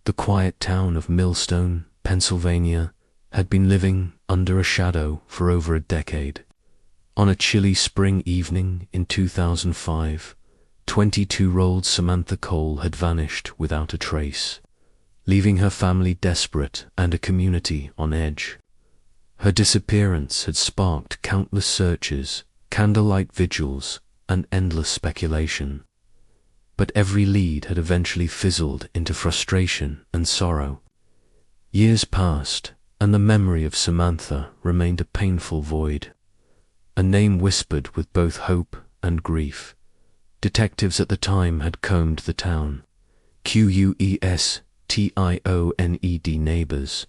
The quiet town of Millstone, Pennsylvania, had been living under a shadow for over a decade. On a chilly spring evening in 2005, 22-year-old Samantha Cole had vanished without a trace, leaving her family desperate and a community on edge. Her disappearance had sparked countless searches, candlelight vigils, and endless speculation. But every lead had eventually fizzled into frustration and sorrow. Years passed, and the memory of Samantha remained a painful void. A name whispered with both hope and grief. Detectives at the time had combed the town, questioned neighbors,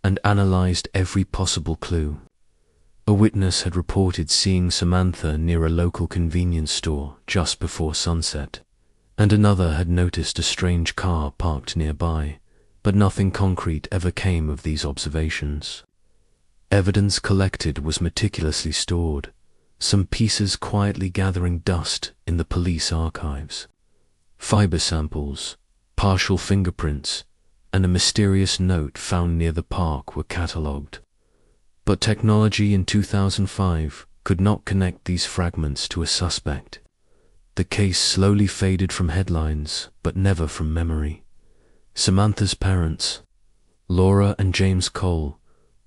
and analyzed every possible clue. A witness had reported seeing Samantha near a local convenience store just before sunset, and another had noticed a strange car parked nearby, but nothing concrete ever came of these observations. Evidence collected was meticulously stored, some pieces quietly gathering dust in the police archives. Fiber samples, partial fingerprints, and a mysterious note found near the park were catalogued. But technology in 2005 could not connect these fragments to a suspect. The case slowly faded from headlines, but never from memory. Samantha's parents, Laura and James Cole,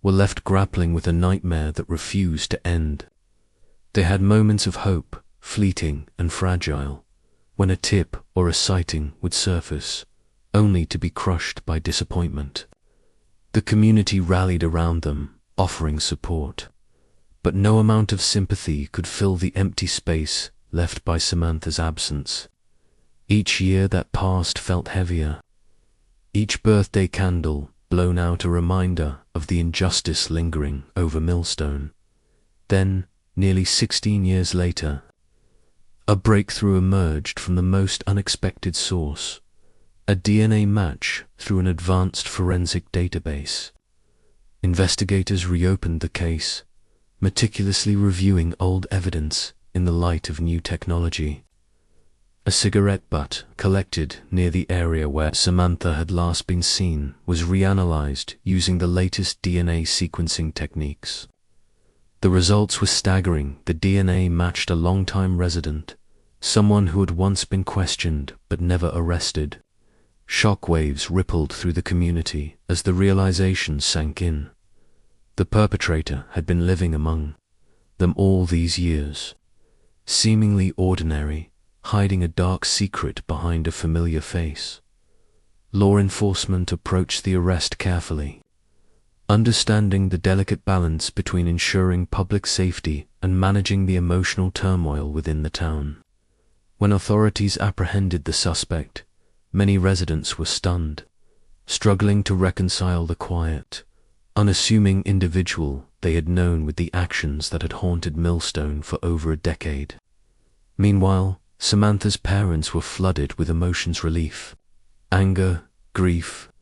were left grappling with a nightmare that refused to end. They had moments of hope, fleeting and fragile, when a tip or a sighting would surface, only to be crushed by disappointment. The community rallied around them, offering support, but no amount of sympathy could fill the empty space left by Samantha's absence. Each year that passed felt heavier. Each birthday candle blown out a reminder of the injustice lingering over Millstone. Then, nearly 16 years later, a breakthrough emerged from the most unexpected source, a DNA match through an advanced forensic database. Investigators reopened the case, meticulously reviewing old evidence in the light of new technology. A cigarette butt collected near the area where Samantha had last been seen was reanalyzed using the latest DNA sequencing techniques. The results were staggering. The DNA matched a longtime resident, someone who had once been questioned but never arrested. Shockwaves rippled through the community as the realization sank in. The perpetrator had been living among them all these years, seemingly ordinary, hiding a dark secret behind a familiar face. Law enforcement approached the arrest carefully, understanding the delicate balance between ensuring public safety and managing the emotional turmoil within the town. When authorities apprehended the suspect, many residents were stunned, struggling to reconcile the quiet, unassuming individual they had known with the actions that had haunted Millstone for over a decade. Meanwhile, Samantha's parents were flooded with emotions: relief, anger, grief,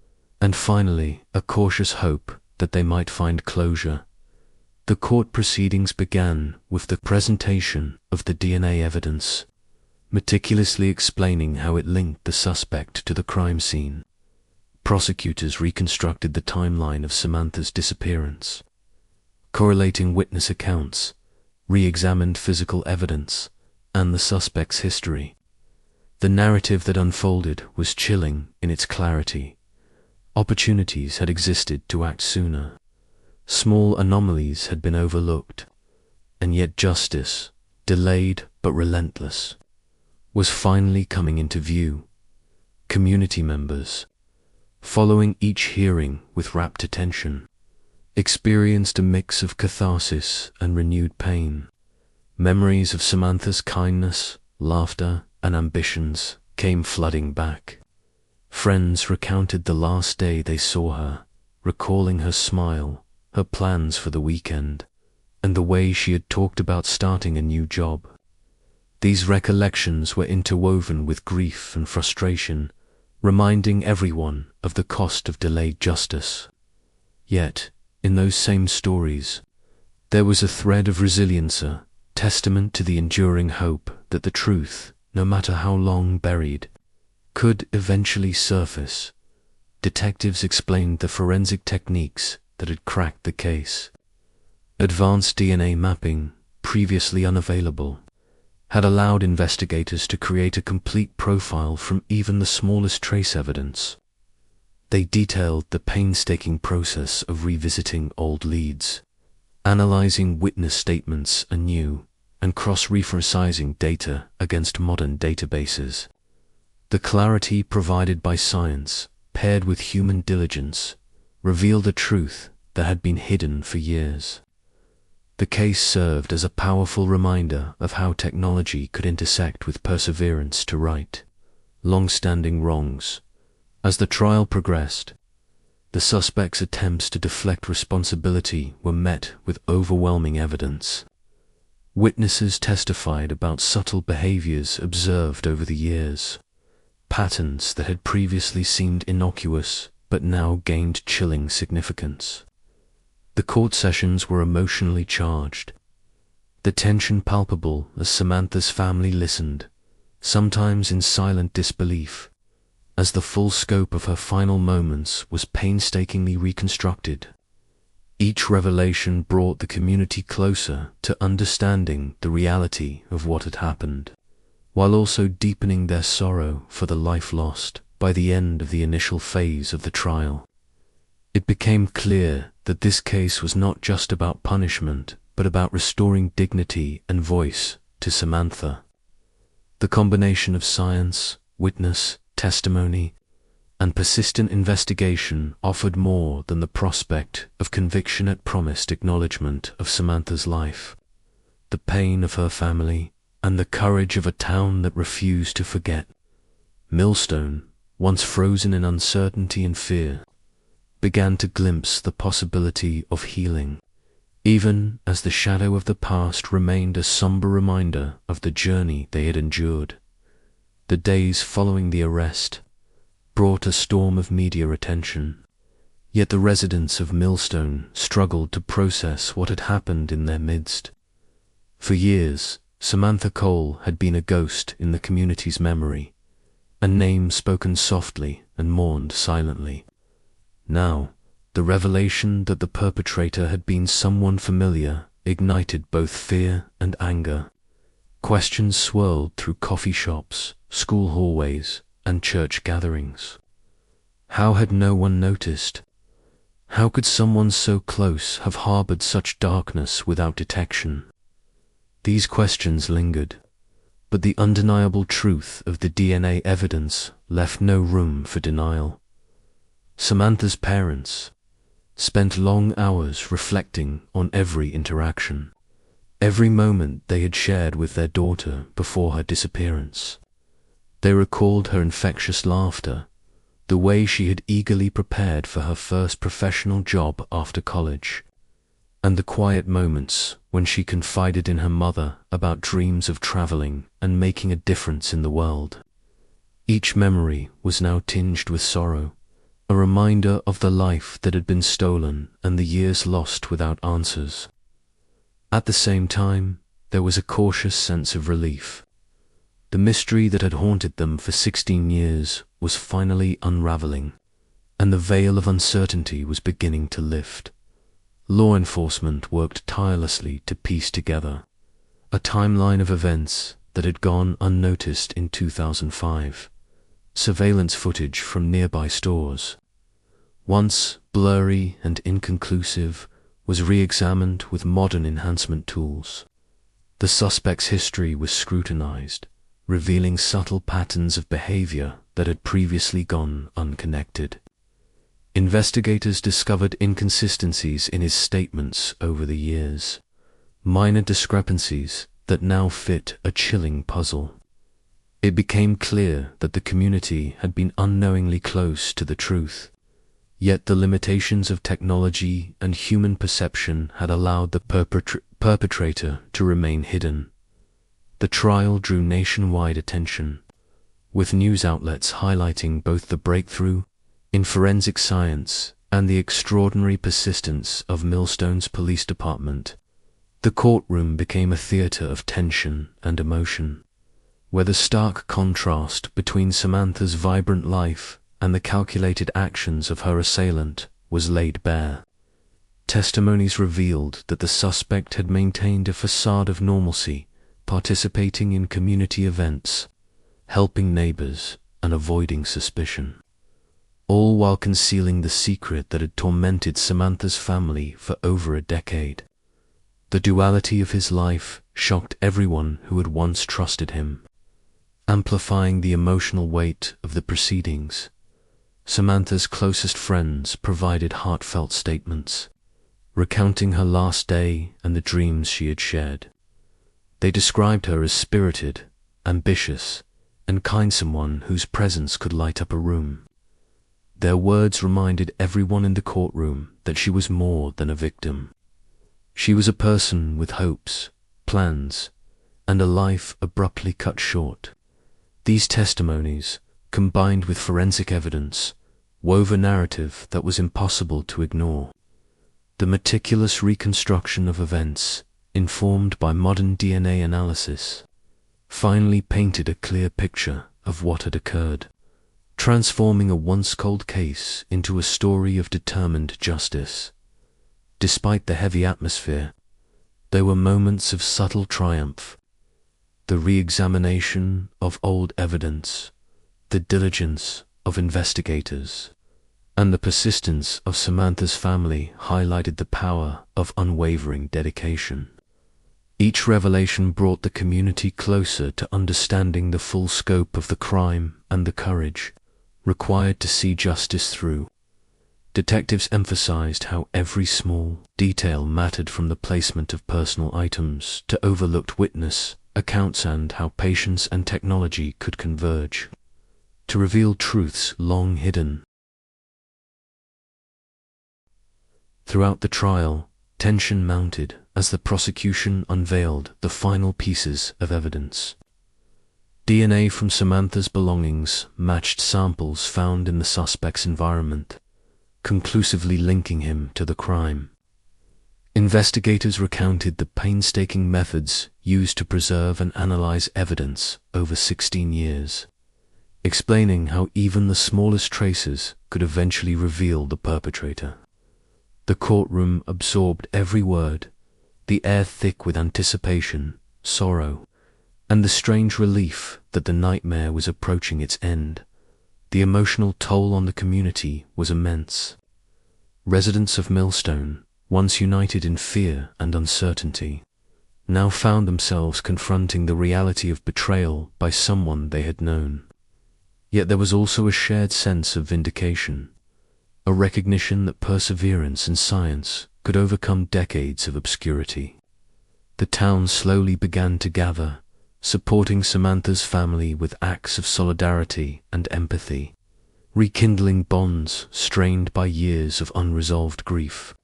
and finally a cautious hope that they might find closure. The court proceedings began with the presentation of the DNA evidence, meticulously explaining how it linked the suspect to the crime scene. Prosecutors reconstructed the timeline of Samantha's disappearance, correlating witness accounts, re-examined physical evidence, and the suspect's history. The narrative that unfolded was chilling in its clarity. Opportunities had existed to act sooner. Small anomalies had been overlooked, and yet justice, delayed but relentless, was finally coming into view. Community members, following each hearing with rapt attention, experienced a mix of catharsis and renewed pain. Memories of Samantha's kindness, laughter, and ambitions came flooding back. Friends recounted the last day they saw her, recalling her smile, her plans for the weekend, and the way she had talked about starting a new job. These recollections were interwoven with grief and frustration, reminding everyone of the cost of delayed justice. Yet, in those same stories, there was a thread of resilience, a testament to the enduring hope that the truth, no matter how long buried, could eventually surface. detectives explained the forensic techniques that had cracked the case. Advanced DNA mapping, previously unavailable, had allowed investigators to create a complete profile from even the smallest trace evidence. They detailed the painstaking process of revisiting old leads, analyzing witness statements anew, and cross-referencing data against modern databases. The clarity provided by science, paired with human diligence, revealed a truth that had been hidden for years. The case served as a powerful reminder of how technology could intersect with perseverance to right long-standing wrongs. As the trial progressed, the suspect's attempts to deflect responsibility were met with overwhelming evidence. Witnesses testified about subtle behaviors observed over the years, patterns that had previously seemed innocuous but now gained chilling significance. The court sessions were emotionally charged, the tension palpable as Samantha's family listened, sometimes in silent disbelief, as the full scope of her final moments was painstakingly reconstructed. Each revelation brought the community closer to understanding the reality of what had happened, while also deepening their sorrow for the life lost by the end of the initial phase of the trial. It became clear that this case was not just about punishment, but about restoring dignity and voice to Samantha. The combination of science, witness, testimony, and persistent investigation offered more than the prospect of conviction. It promised acknowledgement of Samantha's life, the pain of her family, and the courage of a town that refused to forget. Millstone, once frozen in uncertainty and fear, began to glimpse the possibility of healing, even as the shadow of the past remained a somber reminder of the journey they had endured. The days following the arrest brought a storm of media attention, yet the residents of Millstone struggled to process what had happened in their midst. For years, Samantha Cole had been a ghost in the community's memory, a name spoken softly and mourned silently. Now, the revelation that the perpetrator had been someone familiar ignited both fear and anger. Questions swirled through coffee shops, school hallways, and church gatherings. How had no one noticed? How could someone so close have harbored such darkness without detection? These questions lingered, but the undeniable truth of the DNA evidence left no room for denial. Samantha's parents spent long hours reflecting on every interaction, every moment they had shared with their daughter before her disappearance. They recalled her infectious laughter, the way she had eagerly prepared for her first professional job after college, and the quiet moments when she confided in her mother about dreams of traveling and making a difference in the world. Each memory was now tinged with sorrow, a reminder of the life that had been stolen and the years lost without answers. At the same time, there was a cautious sense of relief. The mystery that had haunted them for 16 years was finally unraveling, and the veil of uncertainty was beginning to lift. Law enforcement worked tirelessly to piece together a timeline of events that had gone unnoticed in 2005. Surveillance footage from nearby stores, once blurry and inconclusive, was re-examined with modern enhancement tools. The suspect's history was scrutinized, revealing subtle patterns of behavior that had previously gone unconnected. Investigators discovered inconsistencies in his statements over the years, minor discrepancies that now fit a chilling puzzle. It became clear that the community had been unknowingly close to the truth, yet the limitations of technology and human perception had allowed the perpetrator to remain hidden. The trial drew nationwide attention, with news outlets highlighting both the breakthrough in forensic science and the extraordinary persistence of Millstone's police department. The courtroom became a theater of tension and emotion, where the stark contrast between Samantha's vibrant life and the calculated actions of her assailant was laid bare. Testimonies revealed that the suspect had maintained a facade of normalcy, participating in community events, helping neighbors, and avoiding suspicion, all while concealing the secret that had tormented Samantha's family for over a decade. The duality of his life shocked everyone who had once trusted him. Amplifying the emotional weight of the proceedings, Samantha's closest friends provided heartfelt statements, recounting her last day and the dreams she had shared. They described her as spirited, ambitious, and kind, someone whose presence could light up a room. Their words reminded everyone in the courtroom that she was more than a victim. She was a person with hopes, plans, and a life abruptly cut short. These testimonies, combined with forensic evidence, wove a narrative that was impossible to ignore. The meticulous reconstruction of events, informed by modern DNA analysis, finally painted a clear picture of what had occurred, transforming a once cold case into a story of determined justice. Despite the heavy atmosphere, there were moments of subtle triumph. The re-examination of old evidence, the diligence of investigators, and the persistence of Samantha's family highlighted the power of unwavering dedication. Each revelation brought the community closer to understanding the full scope of the crime and the courage required to see justice through. Detectives emphasized how every small detail mattered, from the placement of personal items to overlooked witness accounts, and how patience and technology could converge to reveal truths long hidden. Throughout the trial, tension mounted as the prosecution unveiled the final pieces of evidence. DNA from Samantha's belongings matched samples found in the suspect's environment, conclusively linking him to the crime. Investigators recounted the painstaking methods used to preserve and analyze evidence over 16 years, explaining how even the smallest traces could eventually reveal the perpetrator. The courtroom absorbed every word, the air thick with anticipation, sorrow, and the strange relief that the nightmare was approaching its end. The emotional toll on the community was immense. Residents of Millstone, once united in fear and uncertainty, now found themselves confronting the reality of betrayal by someone they had known. Yet there was also a shared sense of vindication, a recognition that perseverance and science could overcome decades of obscurity. The town slowly began to gather, supporting Samantha's family with acts of solidarity and empathy, rekindling bonds strained by years of unresolved grief.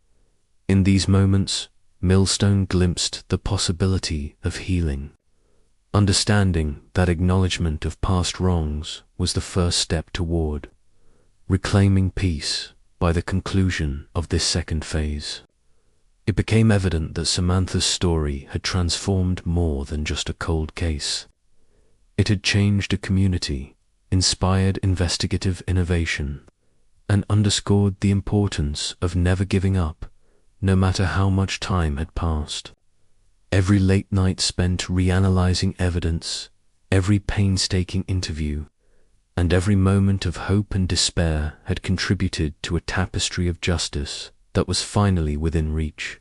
In these moments, Millstone glimpsed the possibility of healing, understanding that acknowledgement of past wrongs was the first step toward reclaiming peace. By the conclusion of this second phase, it became evident that Samantha's story had transformed more than just a cold case. It had changed a community, inspired investigative innovation, and underscored the importance of never giving up, no matter how much time had passed. Every late night spent reanalyzing evidence, every painstaking interview, and every moment of hope and despair had contributed to a tapestry of justice that was finally within reach.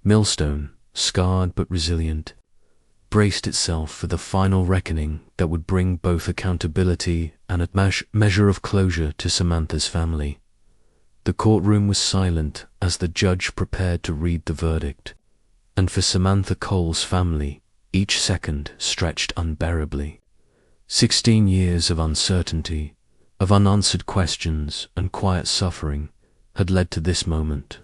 Millstone, scarred but resilient, braced itself for the final reckoning that would bring both accountability and a measure of closure to Samantha's family. The courtroom was silent as the judge prepared to read the verdict, and for Samantha Cole's family, each second stretched unbearably. 16 years of uncertainty, of unanswered questions and quiet suffering had led to this moment.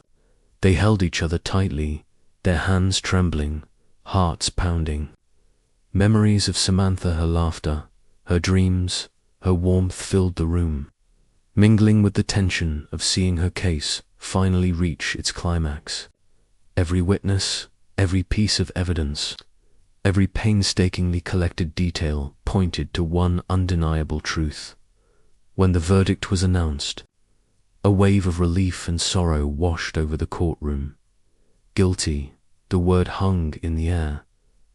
They held each other tightly, their hands trembling, hearts pounding. Memories of Samantha, her laughter, her dreams, her warmth filled the room, mingling with the tension of seeing her case finally reach its climax. Every witness, every piece of evidence, every painstakingly collected detail pointed to one undeniable truth. When the verdict was announced, a wave of relief and sorrow washed over the courtroom. Guilty, the word hung in the air,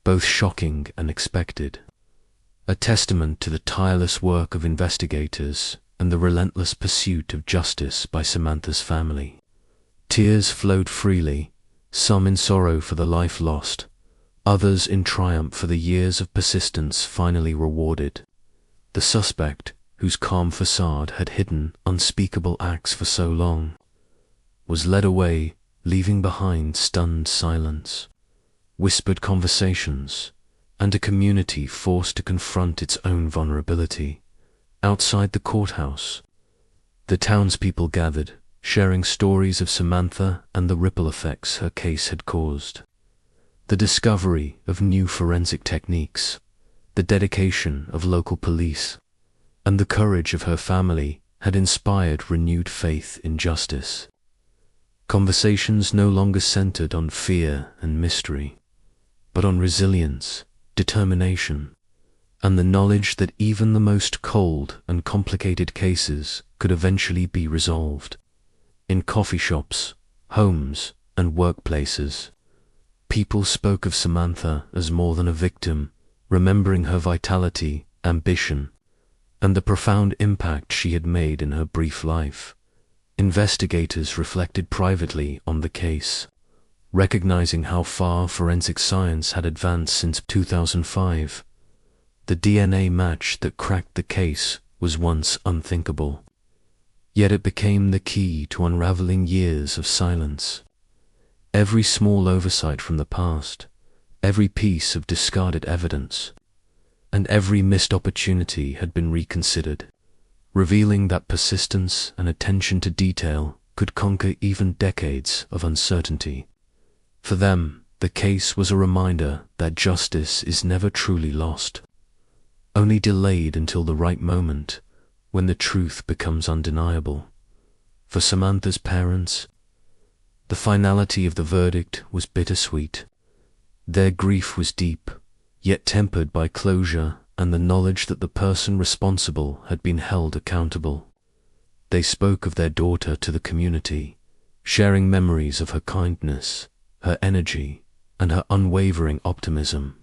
both shocking and expected. A testament to the tireless work of investigators and the relentless pursuit of justice by Samantha's family. Tears flowed freely, some in sorrow for the life lost, others in triumph for the years of persistence finally rewarded. The suspect, whose calm facade had hidden unspeakable acts for so long, was led away, leaving behind stunned silence, whispered conversations, and a community forced to confront its own vulnerability. Outside the courthouse, the townspeople gathered, sharing stories of Samantha and the ripple effects her case had caused. The discovery of new forensic techniques, the dedication of local police, and the courage of her family had inspired renewed faith in justice. Conversations no longer centered on fear and mystery, but on resilience, determination, and the knowledge that even the most cold and complicated cases could eventually be resolved. In coffee shops, homes, and workplaces, people spoke of Samantha as more than a victim, remembering her vitality, ambition, and the profound impact she had made in her brief life. Investigators reflected privately on the case, recognizing how far forensic science had advanced since 2005. The DNA match that cracked the case was once unthinkable, yet it became the key to unraveling years of silence. Every small oversight from the past, every piece of discarded evidence, and every missed opportunity had been reconsidered, revealing that persistence and attention to detail could conquer even decades of uncertainty. For them, the case was a reminder that justice is never truly lost, only delayed until the right moment, when the truth becomes undeniable. For Samantha's parents, the finality of the verdict was bittersweet. Their grief was deep, yet tempered by closure and the knowledge that the person responsible had been held accountable. They spoke of their daughter to the community, sharing memories of her kindness, her energy, and her unwavering optimism.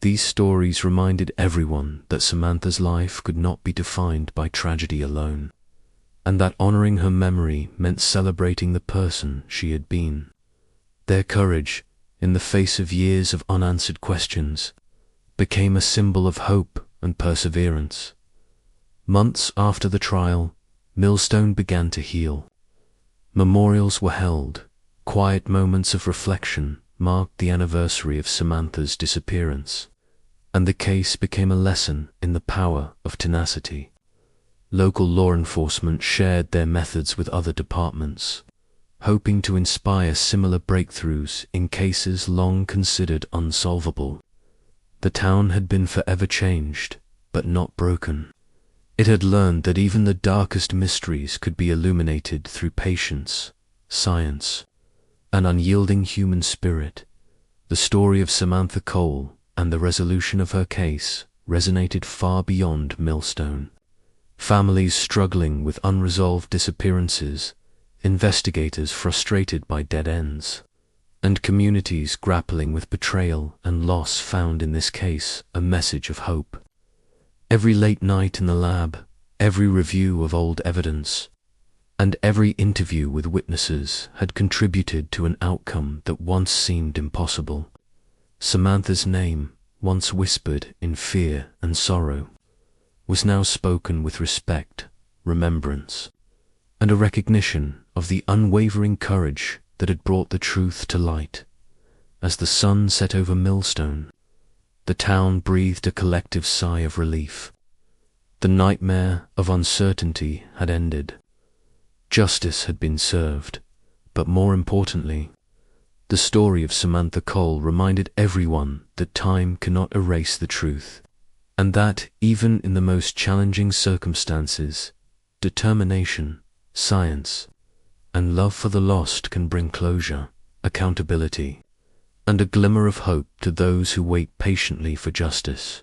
These stories reminded everyone that Samantha's life could not be defined by tragedy alone, and that honoring her memory meant celebrating the person she had been. Their courage, in the face of years of unanswered questions, became a symbol of hope and perseverance. Months after the trial, Millstone began to heal. Memorials were held, quiet moments of reflection marked the anniversary of Samantha's disappearance, and the case became a lesson in the power of tenacity. Local law enforcement shared their methods with other departments, hoping to inspire similar breakthroughs in cases long considered unsolvable. The town had been forever changed, but not broken. It had learned that even the darkest mysteries could be illuminated through patience, science, an unyielding human spirit. The story of Samantha Cole and the resolution of her case resonated far beyond Millstone. Families struggling with unresolved disappearances, investigators frustrated by dead ends, and communities grappling with betrayal and loss found in this case a message of hope. Every late night in the lab, every review of old evidence, and every interview with witnesses had contributed to an outcome that once seemed impossible. Samantha's name, once whispered in fear and sorrow, was now spoken with respect, remembrance, and a recognition of the unwavering courage that had brought the truth to light. As the sun set over Millstone, the town breathed a collective sigh of relief. The nightmare of uncertainty had ended. Justice had been served, but more importantly, the story of Samantha Cole reminded everyone that time cannot erase the truth, and that, even in the most challenging circumstances, determination, science, and love for the lost can bring closure, accountability, and a glimmer of hope to those who wait patiently for justice.